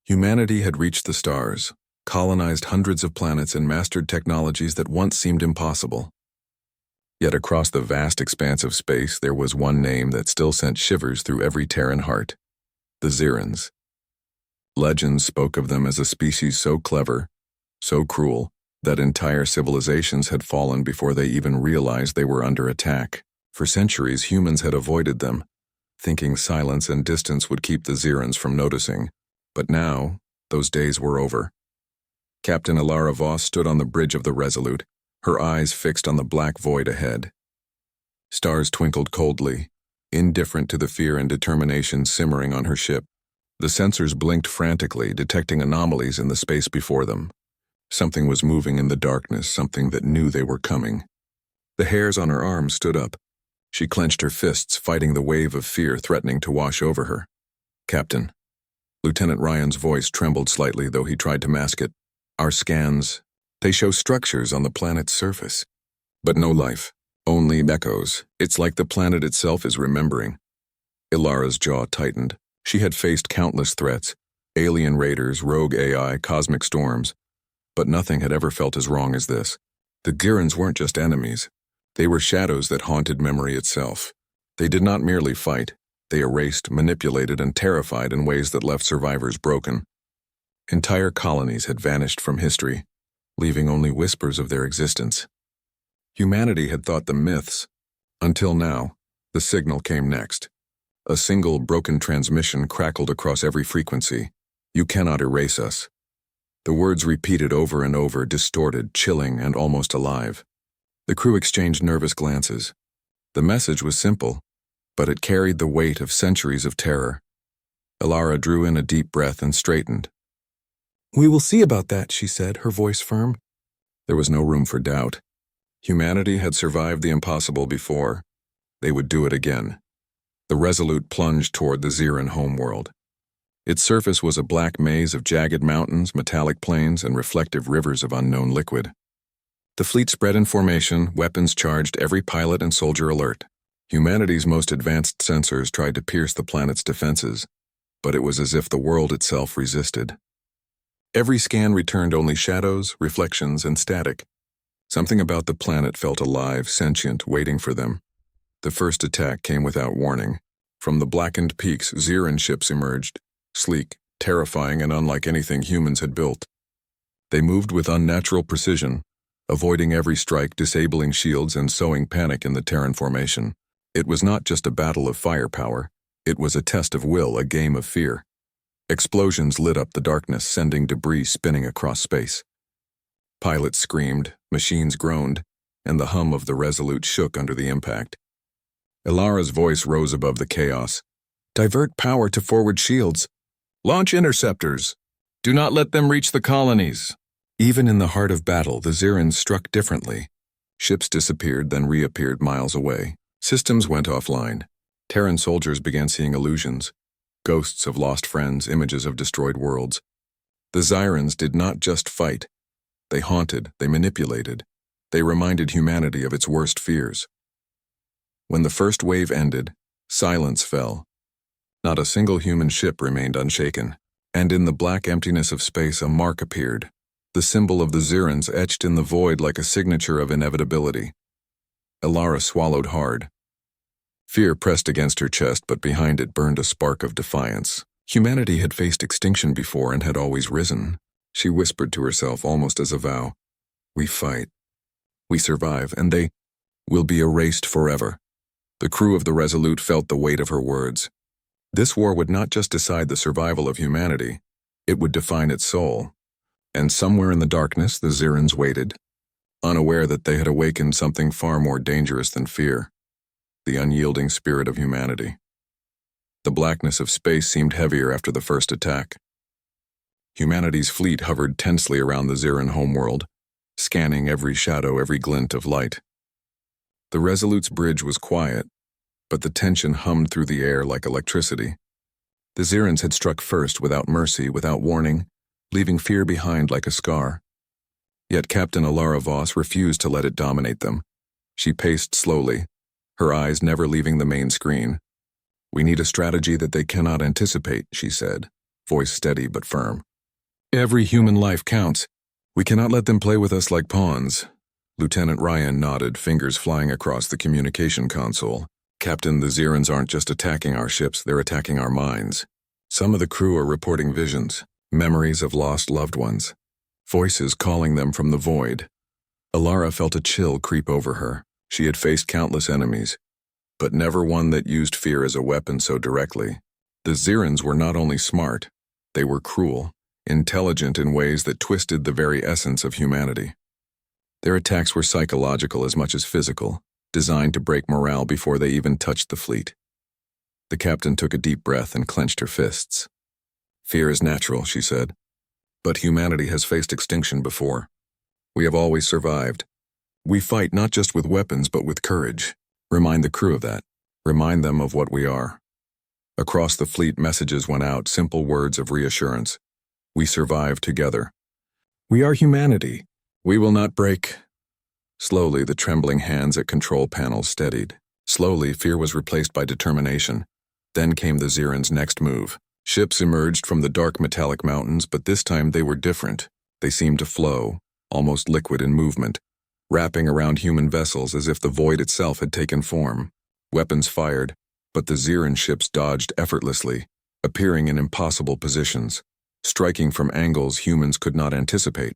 Humanity had reached the stars, colonized hundreds of planets and mastered technologies that once seemed impossible. Yet across the vast expanse of space there was one name that still sent shivers through every Terran heart: the Xerans. Legends spoke of them as a species so clever, so cruel, that entire civilizations had fallen before they even realized they were under attack. For centuries humans had avoided them, thinking silence and distance would keep the Xerans from noticing. But now, those days were over. Captain Ilara Voss stood on the bridge of the Resolute, her eyes fixed on the black void ahead. Stars twinkled coldly, indifferent to the fear and determination simmering on her ship. The sensors blinked frantically, detecting anomalies in the space before them. Something was moving in the darkness, something that knew they were coming. The hairs on her arms stood up. She clenched her fists, fighting the wave of fear threatening to wash over her. "Captain." Lieutenant Ryan's voice trembled slightly, though he tried to mask it. "Our scans, they show structures on the planet's surface. But no life, only echoes. It's like the planet itself is remembering." Ilara's jaw tightened. She had faced countless threats: alien raiders, rogue AI, cosmic storms. But nothing had ever felt as wrong as this. The Xerans weren't just enemies. They were shadows that haunted memory itself. They did not merely fight. They erased, manipulated, and terrified in ways that left survivors broken. Entire colonies had vanished from history, leaving only whispers of their existence. Humanity had thought them myths. Until now, the signal came next. A single broken transmission crackled across every frequency. "You cannot erase us." The words repeated over and over, distorted, chilling, and almost alive. The crew exchanged nervous glances. The message was simple, but it carried the weight of centuries of terror. Ilara drew in a deep breath and straightened. "We will see about that," she said, her voice firm. There was no room for doubt. Humanity had survived the impossible before. They would do it again. The Resolute plunged toward the Xeran homeworld. Its surface was a black maze of jagged mountains, metallic plains, and reflective rivers of unknown liquid. The fleet spread in formation, weapons charged, every pilot and soldier alert. Humanity's most advanced sensors tried to pierce the planet's defenses, but it was as if the world itself resisted. Every scan returned only shadows, reflections, and static. Something about the planet felt alive, sentient, waiting for them. The first attack came without warning. From the blackened peaks, Xeran ships emerged, sleek, terrifying, and unlike anything humans had built. They moved with unnatural precision, avoiding every strike, disabling shields, and sowing panic in the Terran formation. It was not just a battle of firepower. It was a test of will, a game of fear. Explosions lit up the darkness, sending debris spinning across space. Pilots screamed, machines groaned, and the hum of the Resolute shook under the impact. Ilara's voice rose above the chaos. "Divert power to forward shields. Launch interceptors. Do not let them reach the colonies." Even in the heart of battle, the Xerans struck differently. Ships disappeared, then reappeared miles away. Systems went offline. Terran soldiers began seeing illusions, ghosts of lost friends, images of destroyed worlds. The Xerans did not just fight. They haunted, they manipulated. They reminded humanity of its worst fears. When the first wave ended, silence fell. Not a single human ship remained unshaken. And in the black emptiness of space, a mark appeared. The symbol of the Xerans etched in the void like a signature of inevitability. Ilara swallowed hard. Fear pressed against her chest, but behind it burned a spark of defiance. Humanity had faced extinction before and had always risen. She whispered to herself almost as a vow. "We fight. We survive, and they will be erased forever." The crew of the Resolute felt the weight of her words. This war would not just decide the survival of humanity, it would define its soul. And somewhere in the darkness, the Xerans waited, unaware that they had awakened something far more dangerous than fear: the unyielding spirit of humanity. The blackness of space seemed heavier after the first attack. Humanity's fleet hovered tensely around the Xeran homeworld, scanning every shadow, every glint of light. The Resolute's bridge was quiet, but the tension hummed through the air like electricity. The Xerans had struck first, without mercy, without warning, leaving fear behind like a scar. Yet Captain Ilara Voss refused to let it dominate them. She paced slowly, her eyes never leaving the main screen. "We need a strategy that they cannot anticipate," she said. voice steady but firm. Every human life counts. We cannot let them play with us like pawns. Lieutenant Ryan nodded, fingers flying across the communication console. Captain, the Zirans aren't just attacking our ships, they're attacking our minds. Some of the crew are reporting visions, memories of lost loved ones, voices calling them from the void. Alara felt a chill creep over her. She had faced countless enemies, but never one that used fear as a weapon so directly. The Zirans were not only smart, they were cruel, intelligent in ways that twisted the very essence of humanity. Their attacks were psychological as much as physical, designed to break morale before they even touched the fleet. The captain took a deep breath and clenched her fists. Fear is natural, she said, but humanity has faced extinction before. We have always survived. We fight not just with weapons but with courage. Remind the crew of that. Remind them of what we are. Across the fleet, messages went out, simple words of reassurance. We survive together. We are humanity. We will not break. Slowly, the trembling hands at control panels steadied. Slowly, fear was replaced by determination. Then came the Zirans' next move. Ships emerged from the dark metallic mountains, but this time they were different. They seemed to flow, almost liquid in movement, wrapping around human vessels as if the void itself had taken form. Weapons fired, but the Ziran ships dodged effortlessly, appearing in impossible positions, striking from angles humans could not anticipate.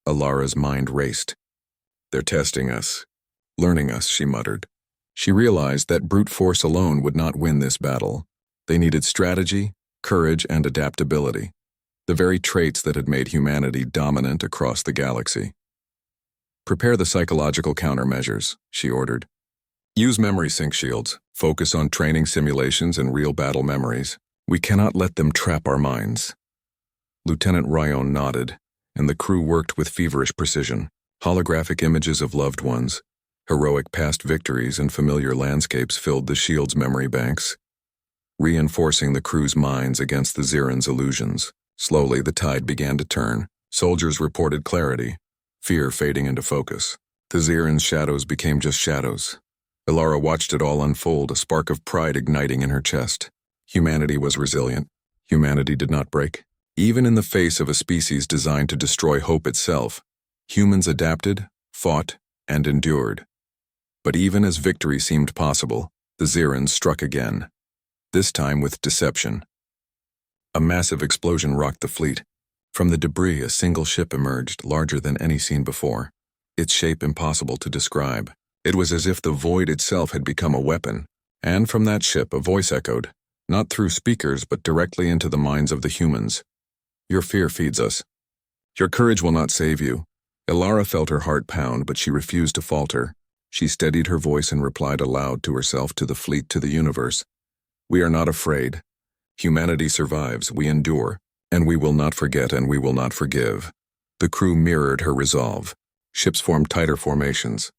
Alara's mind raced. They're testing us, learning us, she muttered. She realized that brute force alone would not win this battle. They needed strategy, courage, and adaptability, the very traits that had made humanity dominant across the galaxy. Prepare the psychological countermeasures, she ordered. Use memory sync shields, focus on training simulations and real battle memories. We cannot let them trap our minds. Lieutenant Ryan nodded, and the crew worked with feverish precision. Holographic images of loved ones, heroic past victories, and familiar landscapes filled the shield's memory banks, reinforcing the crew's minds against the Zirans' illusions. Slowly, the tide began to turn. Soldiers reported clarity, fear fading into focus. The Zirans' shadows became just shadows. Alara watched it all unfold, a spark of pride igniting in her chest. Humanity was resilient. Humanity did not break. Even in the face of a species designed to destroy hope itself, humans adapted, fought, and endured. But even as victory seemed possible, the Zirans struck again, this time with deception. A massive explosion rocked the fleet. From the debris, a single ship emerged, larger than any seen before, its shape impossible to describe. It was as if the void itself had become a weapon, and from that ship a voice echoed, not through speakers but directly into the minds of the humans. Your fear feeds us. Your courage will not save you. Alara felt her heart pound, but she refused to falter. She steadied her voice and replied aloud to herself, to the fleet, to the universe. We are not afraid. Humanity survives, we endure, and we will not forget and we will not forgive. The crew mirrored her resolve. Ships formed tighter formations.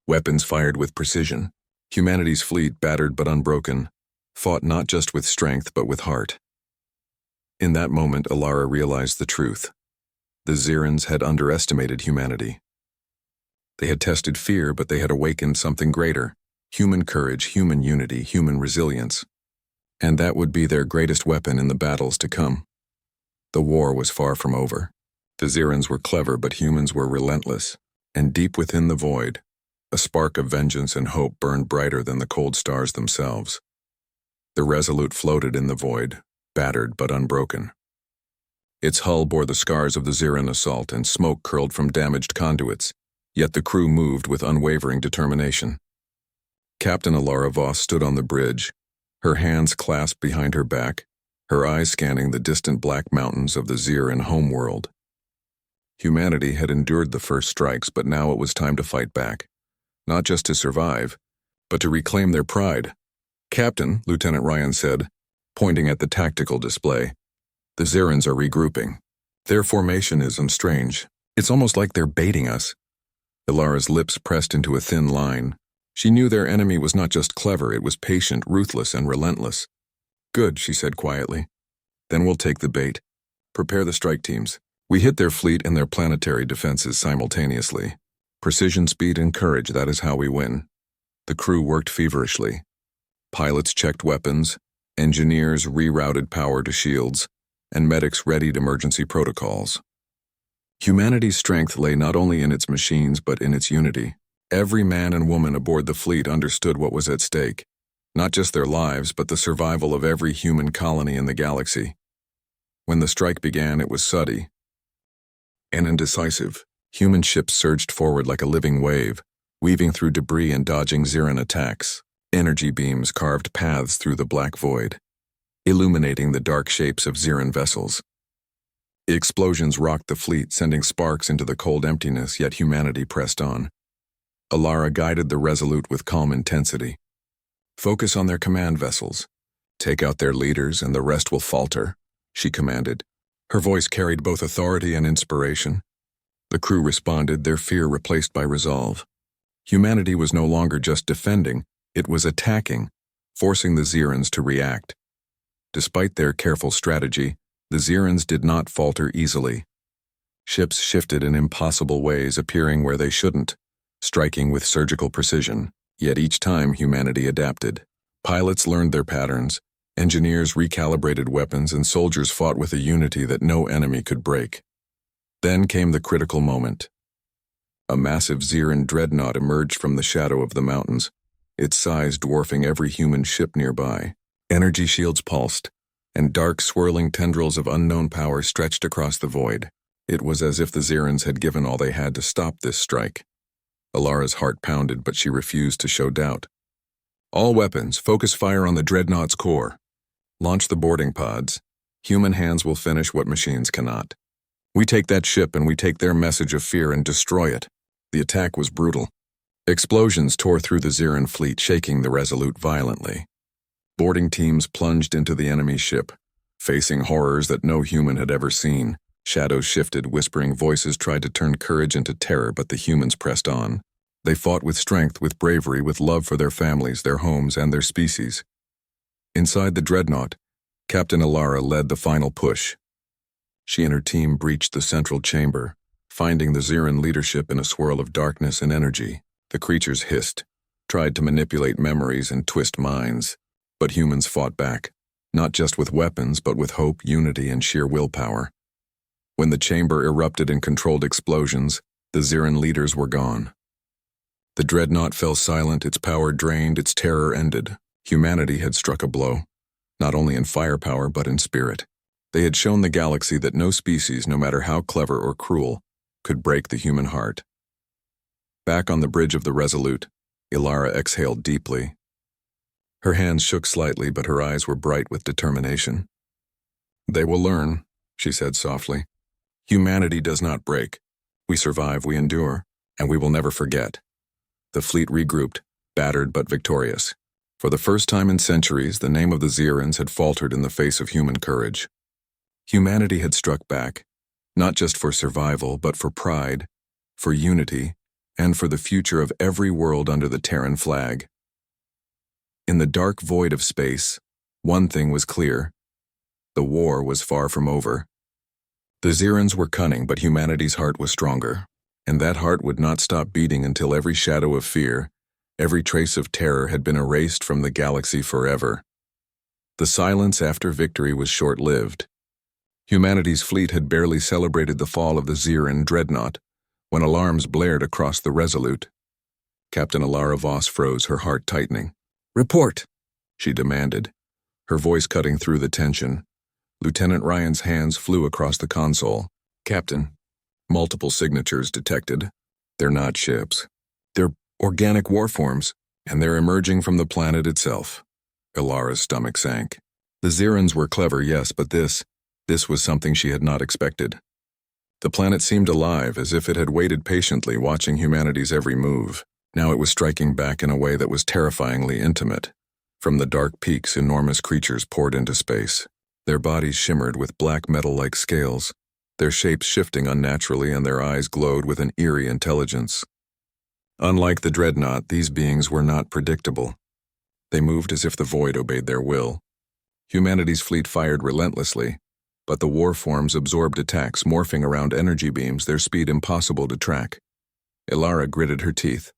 Weapons fired with precision. Humanity's fleet, battered but unbroken, fought not just with strength but with heart. In that moment, Alara realized the truth. The Zirans had underestimated humanity. They had tested fear, but they had awakened something greater: human courage, human unity, human resilience. And that would be their greatest weapon in the battles to come. The war was far from over. The Zirans were clever, but humans were relentless. And deep within the void, a spark of vengeance and hope burned brighter than the cold stars themselves. The Resolute floated in the void, battered but unbroken. Its hull bore the scars of the Ziran assault, and smoke curled from damaged conduits, yet the crew moved with unwavering determination. Captain Alara Voss stood on the bridge, her hands clasped behind her back, her eyes scanning the distant black mountains of the Ziran homeworld. Humanity had endured the first strikes, but now it was time to fight back, not just to survive, but to reclaim their pride. Captain, Lieutenant Ryan said, pointing at the tactical display, the Zirans are regrouping. Their formation is strange. It's almost like they're baiting us. Alara's lips pressed into a thin line. She knew their enemy was not just clever, it was patient, ruthless, and relentless. Good, she said quietly. Then we'll take the bait. Prepare the strike teams. We hit their fleet and their planetary defenses simultaneously. Precision, speed, and courage, that is how we win. The crew worked feverishly. Pilots checked weapons. Engineers rerouted power to shields. and medics readied emergency protocols. Humanity's strength lay not only in its machines but in its unity. Every man and woman aboard the fleet understood what was at stake, not just their lives but the survival of every human colony in the galaxy. When the strike began, it was sudden and indecisive. Human ships surged forward like a living wave, weaving through debris and dodging Xeran attacks. Energy beams carved paths through the black void, illuminating the dark shapes of Xeran vessels. The explosions rocked the fleet, sending sparks into the cold emptiness, yet humanity pressed on. Alara guided the Resolute with calm intensity. "Focus on their command vessels. Take out their leaders and the rest will falter," she commanded. Her voice carried both authority and inspiration. The crew responded, their fear replaced by resolve. Humanity was no longer just defending, it was attacking, forcing the Xerans to react. Despite their careful strategy, the Xerans did not falter easily. Ships shifted in impossible ways, appearing where they shouldn't, striking with surgical precision. Yet each time humanity adapted. Pilots learned their patterns, engineers recalibrated weapons, and soldiers fought with a unity that no enemy could break. Then came the critical moment. A massive Xeran dreadnought emerged from the shadow of the mountains, its size dwarfing every human ship nearby. Energy shields pulsed, and dark swirling tendrils of unknown power stretched across the void. It was as if the Xerans had given all they had to stop this strike. Alara's heart pounded, but she refused to show doubt. "All weapons, focus fire on the dreadnought's core. Launch the boarding pods. Human hands will finish what machines cannot. We take that ship and we take their message of fear and destroy it." The attack was brutal. Explosions tore through the Xeran fleet, shaking the Resolute violently. Boarding teams plunged into the enemy ship, facing horrors that no human had ever seen. Shadows shifted, whispering voices tried to turn courage into terror, but the humans pressed on. They fought with strength, with bravery, with love for their families, their homes, and their species. Inside the dreadnought, Captain Alara led the final push. She and her team breached the central chamber, finding the Xeran leadership in a swirl of darkness and energy. The creatures hissed, tried to manipulate memories and twist minds. But humans fought back, not just with weapons, but with hope, unity, and sheer willpower. When the chamber erupted in controlled explosions, the Xeran leaders were gone. The dreadnought fell silent, its power drained, its terror ended. Humanity had struck a blow, not only in firepower but in spirit. They had shown the galaxy that no species, no matter how clever or cruel, could break the human heart. Back on the bridge of the Resolute, Alara exhaled deeply. Her hands shook slightly, but her eyes were bright with determination. "They will learn," she said softly. "Humanity does not break. We survive, we endure, and we will never forget." The fleet regrouped, battered but victorious. For the first time in centuries, the name of the Xerans had faltered in the face of human courage. Humanity had struck back, not just for survival, but for pride, for unity, and for the future of every world under the Terran flag. In the dark void of space, one thing was clear. The war was far from over. The Xerans were cunning, but humanity's heart was stronger, and that heart would not stop beating until every shadow of fear, every trace of terror had been erased from the galaxy forever. The silence after victory was short-lived. Humanity's fleet had barely celebrated the fall of the Xeran dreadnought when alarms blared across the Resolute. Captain Alara Voss froze, her heart tightening. "Report," she demanded, her voice cutting through the tension. Lieutenant Ryan's hands flew across the console. "Captain, multiple signatures detected. They're not ships. They're organic warforms, and they're emerging from the planet itself." Alara's stomach sank. The Xerans were clever, yes, but this was something she had not expected. The planet seemed alive, as if it had waited patiently, watching humanity's every move. Now it was striking back in a way that was terrifyingly intimate. From the dark peaks, enormous creatures poured into space. Their bodies shimmered with black metal-like scales, their shapes shifting unnaturally, and their eyes glowed with an eerie intelligence. Unlike the dreadnought, these beings were not predictable. They moved as if the void obeyed their will. Humanity's fleet fired relentlessly, but the war forms absorbed attacks, morphing around energy beams, their speed impossible to track. Alara gritted her teeth.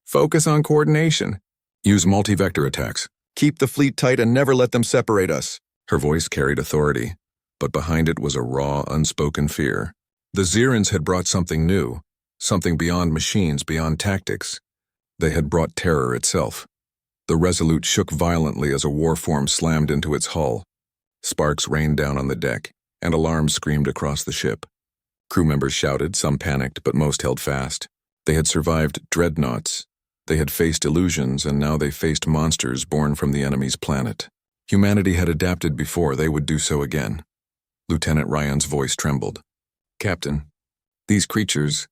"Focus on coordination. Use multi-vector attacks. Keep the fleet tight and never let them separate us." Her voice carried authority. but behind it was a raw, unspoken fear. The Zirans had brought something new, something beyond machines, beyond tactics. They had brought terror itself. The Resolute shook violently as a warform slammed into its hull. Sparks rained down on the deck, and alarms screamed across the ship. Crew members shouted, some panicked, but most held fast. They had survived dreadnoughts. They had faced illusions, and now they faced monsters born from the enemy's planet. Humanity had adapted before, they would do so again. Lieutenant Ryan's voice trembled. "Captain, these creatures,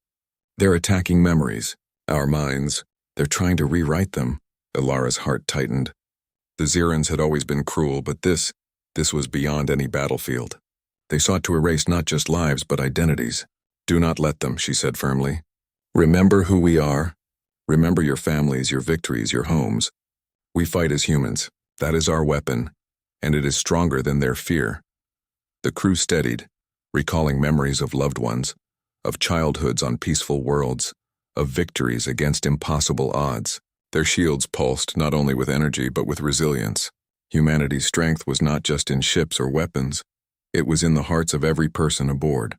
they're attacking memories, our minds. They're trying to rewrite them." Ilara's heart tightened. The Zirans had always been cruel, but this was beyond any battlefield. They sought to erase not just lives, but identities. "Do not let them," she said firmly. "Remember who we are. Remember your families, your victories, your homes. We fight as humans. That is our weapon, and it is stronger than their fear." The crew steadied, recalling memories of loved ones, of childhoods on peaceful worlds, of victories against impossible odds. Their shields pulsed not only with energy but with resilience. Humanity's strength was not just in ships or weapons, it was in the hearts of every person aboard.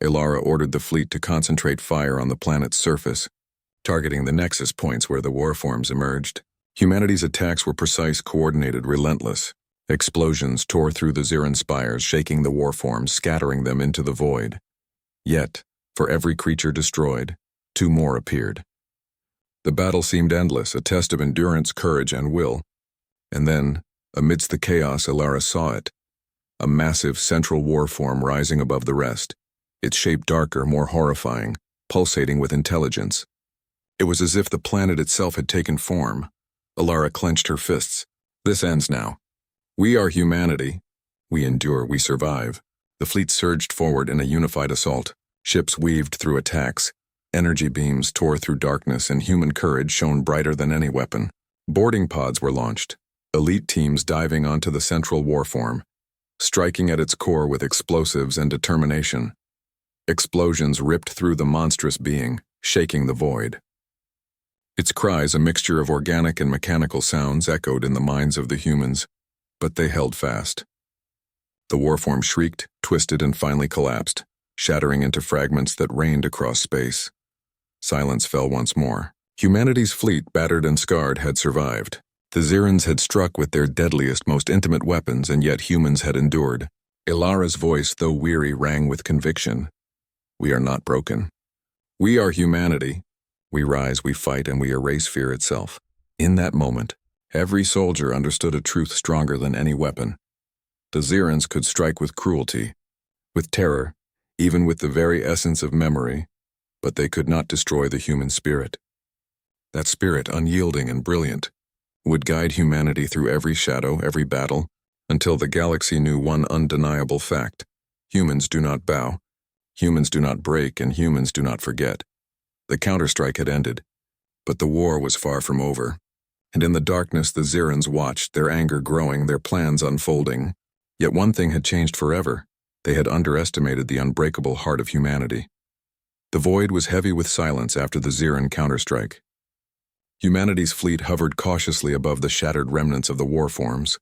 Ilara ordered the fleet to concentrate fire on the planet's surface, targeting the nexus points where the warforms emerged. Humanity's attacks were precise, coordinated, relentless. Explosions tore through the Ziran spires, shaking the warforms, scattering them into the void. Yet, for every creature destroyed, 2 more appeared. The battle seemed endless, a test of endurance, courage, and will. And then, amidst the chaos, Ilara saw it. A massive central warform rising above the rest, its shape darker, more horrifying, pulsating with intelligence. It was as if the planet itself had taken form. Ilara clenched her fists. "This ends now. We are humanity. We endure, we survive." The fleet surged forward in a unified assault. Ships weaved through attacks. Energy beams tore through darkness, and human courage shone brighter than any weapon. Boarding pods were launched, elite teams diving onto the central warform, striking at its core with explosives and determination. Explosions ripped through the monstrous being, shaking the void. Its cries, a mixture of organic and mechanical sounds, echoed in the minds of the humans, but they held fast. The warform shrieked, twisted, and finally collapsed, shattering into fragments that rained across space. Silence fell once more. Humanity's fleet, battered and scarred, had survived. The Zirans had struck with their deadliest, most intimate weapons, and yet humans had endured. Ilara's voice, though weary, rang with conviction. "We are not broken. We are humanity. We rise, we fight, and we erase fear itself." In that moment, every soldier understood a truth stronger than any weapon. The Zirans could strike with cruelty, with terror, even with the very essence of memory, but they could not destroy the human spirit. That spirit, unyielding and brilliant, would guide humanity through every shadow, every battle, until the galaxy knew one undeniable fact: humans do not bow, humans do not break, and humans do not forget. The counterstrike had ended, but the war was far from over. And in the darkness the Zirans watched, their anger growing, their plans unfolding. Yet one thing had changed forever. They had underestimated the unbreakable heart of humanity. The void was heavy with silence after the Ziran counterstrike. Humanity's fleet hovered cautiously above the shattered remnants of the warforms,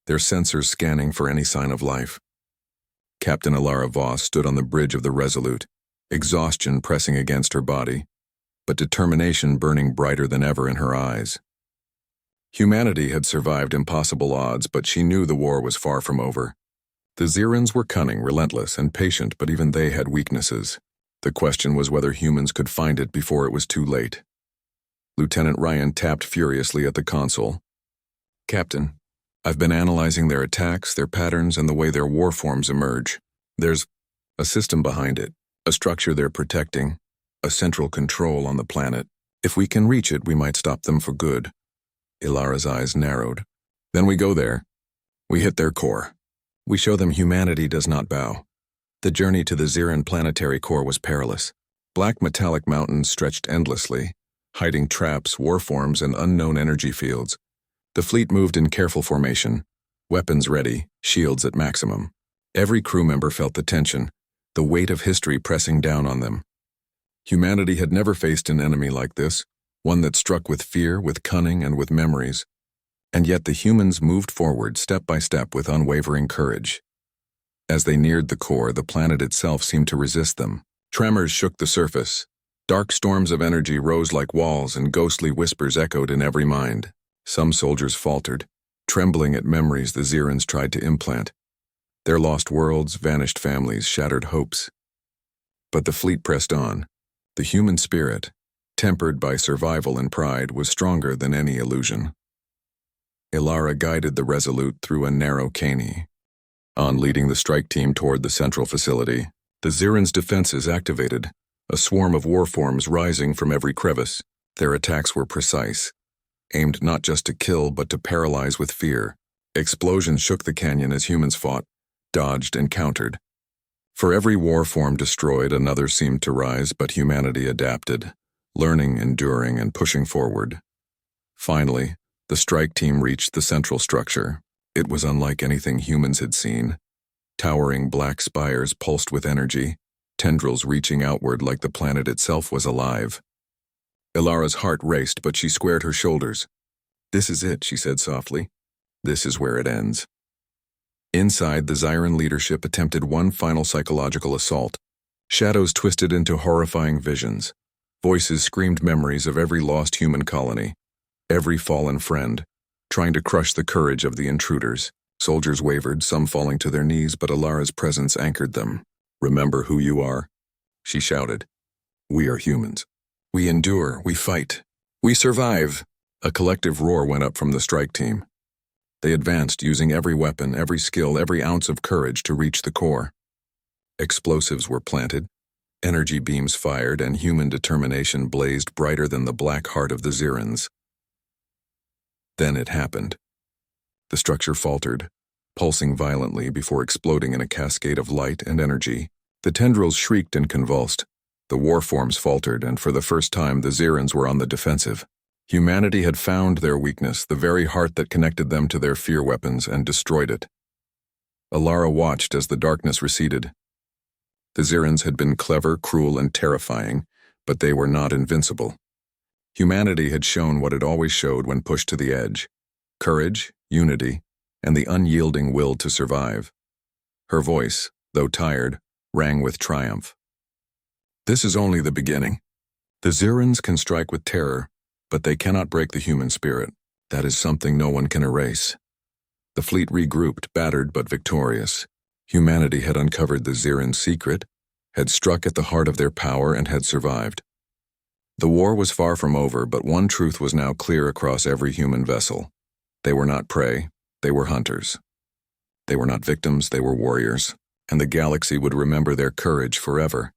their sensors scanning for any sign of life. Captain Ilara Voss stood on the bridge of the Resolute, exhaustion pressing against her body, but determination burning brighter than ever in her eyes. Humanity had survived impossible odds, but she knew the war was far from over. The Zirans were cunning, relentless, and patient, but even they had weaknesses. The question was whether humans could find it before it was too late. Lieutenant Ryan tapped furiously at the console. "Captain, I've been analyzing their attacks, their patterns, and the way their warforms emerge. There's a system behind it, a structure they're protecting, a central control on the planet. If we can reach it, we might stop them for good." Ilara's eyes narrowed. "Then we go there. We hit their core. We show them humanity does not bow." The journey to the Ziran planetary core was perilous. Black metallic mountains stretched endlessly, hiding traps, warforms, and unknown energy fields. The fleet moved in careful formation, weapons ready, shields at maximum. Every crew member felt the tension, the weight of history pressing down on them. Humanity had never faced an enemy like this, one that struck with fear, with cunning, and with memories. And yet the humans moved forward step by step with unwavering courage. As they neared the core, the planet itself seemed to resist them. Tremors shook the surface. Dark storms of energy rose like walls, and ghostly whispers echoed in every mind. Some soldiers faltered, trembling at memories the Zirans tried to implant. Their lost worlds, vanished families, shattered hopes. But the fleet pressed on. The human spirit, tempered by survival and pride, was stronger than any illusion. Ilara guided the Resolute through a narrow caney. On leading the strike team toward the central facility, the Zirans' defenses activated, a swarm of warforms rising from every crevice. Their attacks were precise, aimed not just to kill but to paralyze with fear. Explosions shook the canyon as humans fought, dodged, and countered. For every warform destroyed, another seemed to rise, but humanity adapted, learning, enduring, and pushing forward. Finally, the strike team reached the central structure. It was unlike anything humans had seen. Towering black spires pulsed with energy, tendrils reaching outward like the planet itself was alive. Ilara's heart raced, but she squared her shoulders. "This is it," she said softly. "This is where it ends." Inside, the Ziran leadership attempted one final psychological assault. Shadows twisted into horrifying visions. Voices screamed memories of every lost human colony, every fallen friend, trying to crush the courage of the intruders. Soldiers wavered, some falling to their knees, but Ilara's presence anchored them. "Remember who you are," she shouted. "We are humans. We endure, we fight, we survive." A collective roar went up from the strike team. They advanced, using every weapon, every skill, every ounce of courage to reach the core. Explosives were planted, energy beams fired, and human determination blazed brighter than the black heart of the Zirans. Then it happened. The structure faltered, pulsing violently before exploding in a cascade of light and energy. The tendrils shrieked and convulsed. The warforms faltered, and for the first time the Zirans were on the defensive. Humanity had found their weakness, the very heart that connected them to their fear weapons, and destroyed it. Ilara watched as the darkness receded. The Zirans had been clever, cruel, and terrifying, but they were not invincible. Humanity had shown what it always showed when pushed to the edge: courage, unity, and the unyielding will to survive. Her voice, though tired, rang with triumph. "This is only the beginning. The Zirans can strike with terror, but they cannot break the human spirit. That is something no one can erase." The fleet regrouped, battered but victorious. Humanity had uncovered the Ziran secret, had struck at the heart of their power, and had survived. The war was far from over, but one truth was now clear across every human vessel. They were not prey, they were hunters. They were not victims, they were warriors, and the galaxy would remember their courage forever.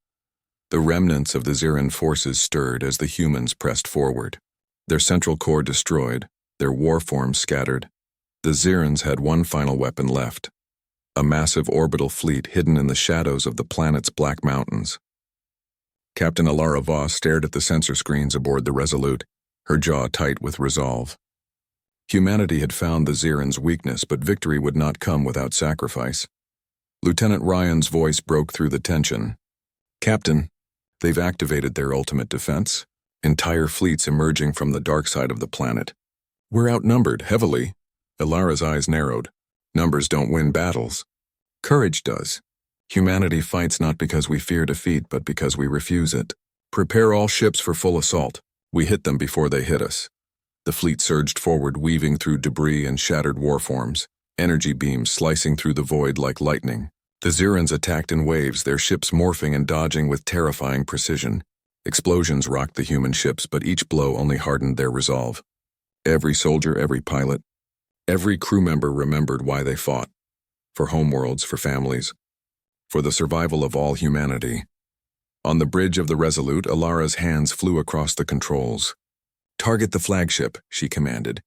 The remnants of the Ziran forces stirred as the humans pressed forward. Their central core destroyed, their warforms scattered. The Zirans had one final weapon left: a massive orbital fleet hidden in the shadows of the planet's black mountains. Captain Ilara Voss stared at the sensor screens aboard the Resolute, her jaw tight with resolve. Humanity had found the Zirans' weakness, but victory would not come without sacrifice. Lieutenant Ryan's voice broke through the tension. "Captain, they've activated their ultimate defense. Entire fleets emerging from the dark side of the planet. We're outnumbered, heavily." Ilara's eyes narrowed. "Numbers don't win battles. Courage does. Humanity fights not because we fear defeat, but because we refuse it. Prepare all ships for full assault. We hit them before they hit us." The fleet surged forward, weaving through debris and shattered warforms, energy beams slicing through the void like lightning. The Zirans attacked in waves, their ships morphing and dodging with terrifying precision. Explosions rocked the human ships, but each blow only hardened their resolve. Every soldier, every pilot, every crew member remembered why they fought. For homeworlds, for families, for the survival of all humanity. On the bridge of the Resolute, Ilara's hands flew across the controls. "Target the flagship," she commanded.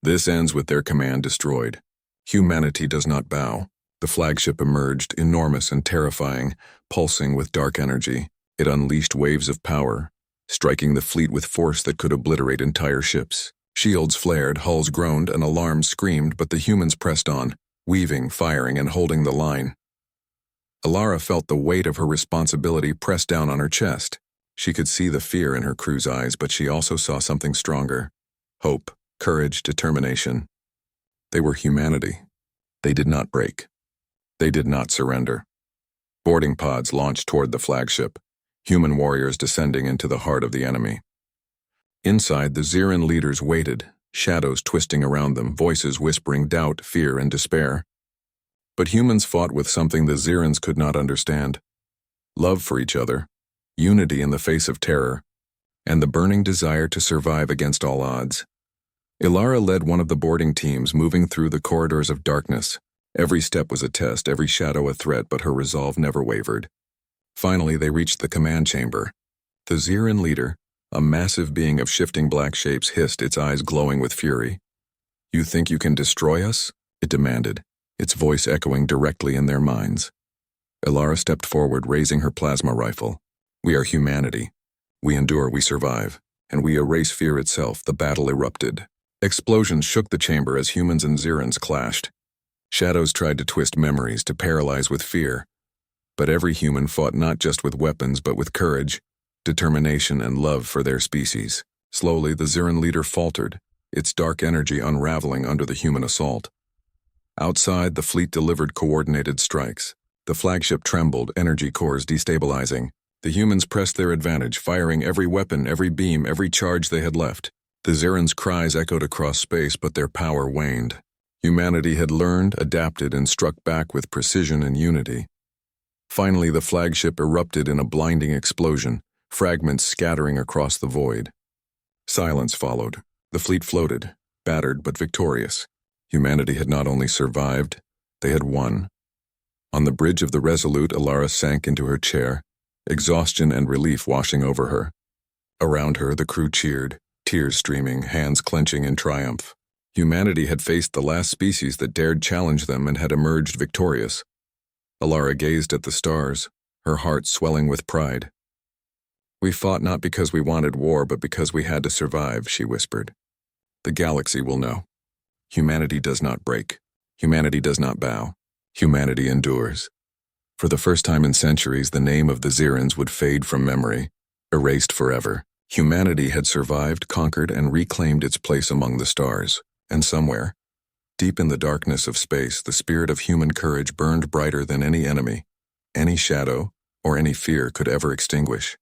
"This ends with their command destroyed. Humanity does not bow." The flagship emerged, enormous and terrifying, pulsing with dark energy. It unleashed waves of power, striking the fleet with force that could obliterate entire ships. Shields flared, hulls groaned, and alarms screamed, but the humans pressed on, weaving, firing, and holding the line. Ilara felt the weight of her responsibility press down on her chest. She could see the fear in her crew's eyes, but she also saw something stronger: hope, courage, determination. They were humanity. They did not break. They did not surrender. Boarding pods launched toward the flagship, human warriors descending into the heart of the enemy. Inside, the Xiran leaders waited, shadows twisting around them, voices whispering doubt, fear, and despair. But humans fought with something the Xirans could not understand: love for each other, unity in the face of terror, and the burning desire to survive against all odds. Ilara led one of the boarding teams, moving through the corridors of darkness. Every step was a test, every shadow a threat, but her resolve never wavered. Finally, they reached the command chamber. The Xiran leader, a massive being of shifting black shapes, hissed, its eyes glowing with fury. "You think you can destroy us?" it demanded, its voice echoing directly in their minds. Ilara stepped forward, raising her plasma rifle. "We are humanity. We endure, we survive, and we erase fear itself." The battle erupted. Explosions shook the chamber as humans and Xirans clashed. Shadows tried to twist memories, to paralyze with fear. But every human fought not just with weapons, but with courage, determination, and love for their species. Slowly, the Xiran leader faltered, its dark energy unraveling under the human assault. Outside, the fleet delivered coordinated strikes. The flagship trembled, energy cores destabilizing. The humans pressed their advantage, firing every weapon, every beam, every charge they had left. The Xirans' cries echoed across space, but their power waned. Humanity had learned, adapted, and struck back with precision and unity. Finally, the flagship erupted in a blinding explosion, fragments scattering across the void. Silence followed. The fleet floated, battered but victorious. Humanity had not only survived, they had won. On the bridge of the Resolute, Ilara sank into her chair, exhaustion and relief washing over her. Around her, the crew cheered, tears streaming, hands clenching in triumph. Humanity had faced the last species that dared challenge them and had emerged victorious. Ilara gazed at the stars, her heart swelling with pride. "We fought not because we wanted war, but because we had to survive," she whispered. "The galaxy will know. Humanity does not break. Humanity does not bow. Humanity endures." For the first time in centuries, the name of the Xirans would fade from memory, erased forever. Humanity had survived, conquered, and reclaimed its place among the stars. And somewhere, deep in the darkness of space, the spirit of human courage burned brighter than any enemy, any shadow, or any fear could ever extinguish.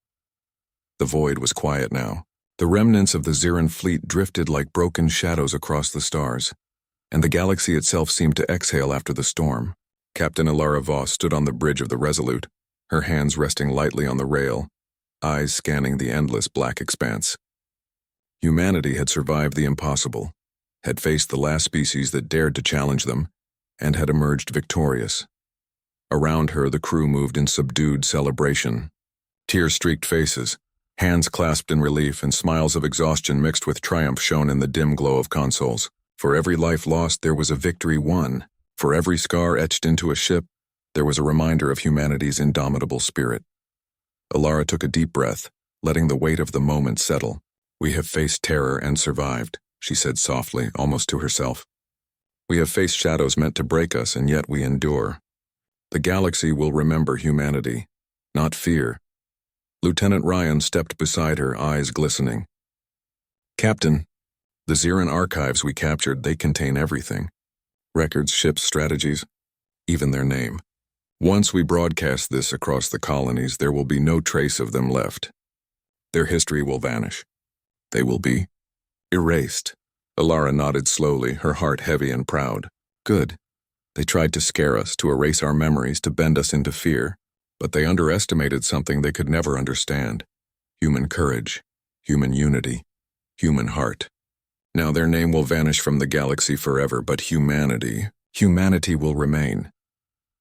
The void was quiet now. The remnants of the Xiran fleet drifted like broken shadows across the stars, and the galaxy itself seemed to exhale after the storm. Captain Ilara Voss stood on the bridge of the Resolute, her hands resting lightly on the rail, eyes scanning the endless black expanse. Humanity had survived the impossible, had faced the last species that dared to challenge them, and had emerged victorious. Around her, the crew moved in subdued celebration. Tear-streaked faces, hands clasped in relief, and smiles of exhaustion mixed with triumph shone in the dim glow of consoles. For every life lost, there was a victory won. For every scar etched into a ship, there was a reminder of humanity's indomitable spirit. Ilara took a deep breath, letting the weight of the moment settle. "We have faced terror and survived," she said softly, almost to herself. "We have faced shadows meant to break us, and yet we endure. The galaxy will remember humanity, not fear." Lieutenant Ryan stepped beside her, eyes glistening. "Captain, the Xiran archives we captured, they contain everything. Records, ships, strategies, even their name. Once we broadcast this across the colonies, there will be no trace of them left. Their history will vanish. They will be erased." Ilara nodded slowly, her heart heavy and proud. "Good. They tried to scare us, to erase our memories, to bend us into fear. But they underestimated something they could never understand: human courage, human unity, human heart. Now their name will vanish from the galaxy forever, but humanity will remain."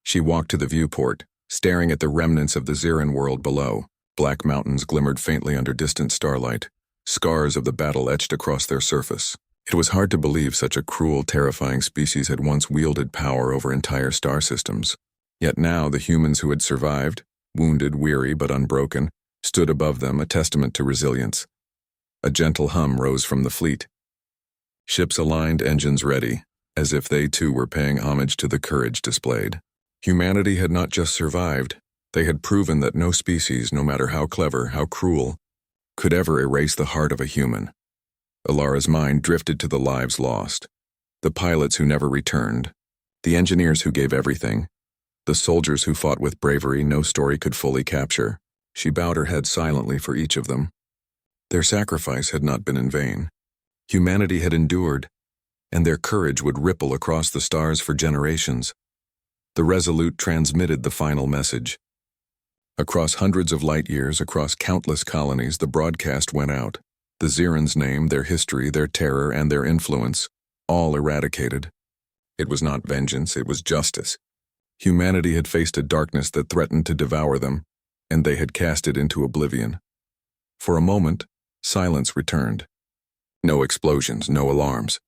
She walked to the viewport, staring at the remnants of the Xiran world below. Black mountains glimmered faintly under distant starlight, scars of the battle etched across their surface. It was hard to believe such a cruel, terrifying species had once wielded power over entire star systems. Yet now the humans who had survived, wounded, weary, but unbroken, stood above them, a testament to resilience. A gentle hum rose from the fleet. Ships aligned, engines ready, as if they too were paying homage to the courage displayed. Humanity had not just survived, they had proven that no species, no matter how clever, how cruel, could ever erase the heart of a human. Ilara's mind drifted to the lives lost, the pilots who never returned, the engineers who gave everything, the soldiers who fought with bravery no story could fully capture. She bowed her head silently for each of them. Their sacrifice had not been in vain. Humanity had endured, and their courage would ripple across the stars for generations. The Resolute transmitted the final message. Across hundreds of light years, across countless colonies, the broadcast went out. The Xerans' name, their history, their terror, and their influence, all eradicated. It was not vengeance, it was justice. Humanity had faced a darkness that threatened to devour them, and they had cast it into oblivion. For a moment, silence returned. No explosions, no alarms.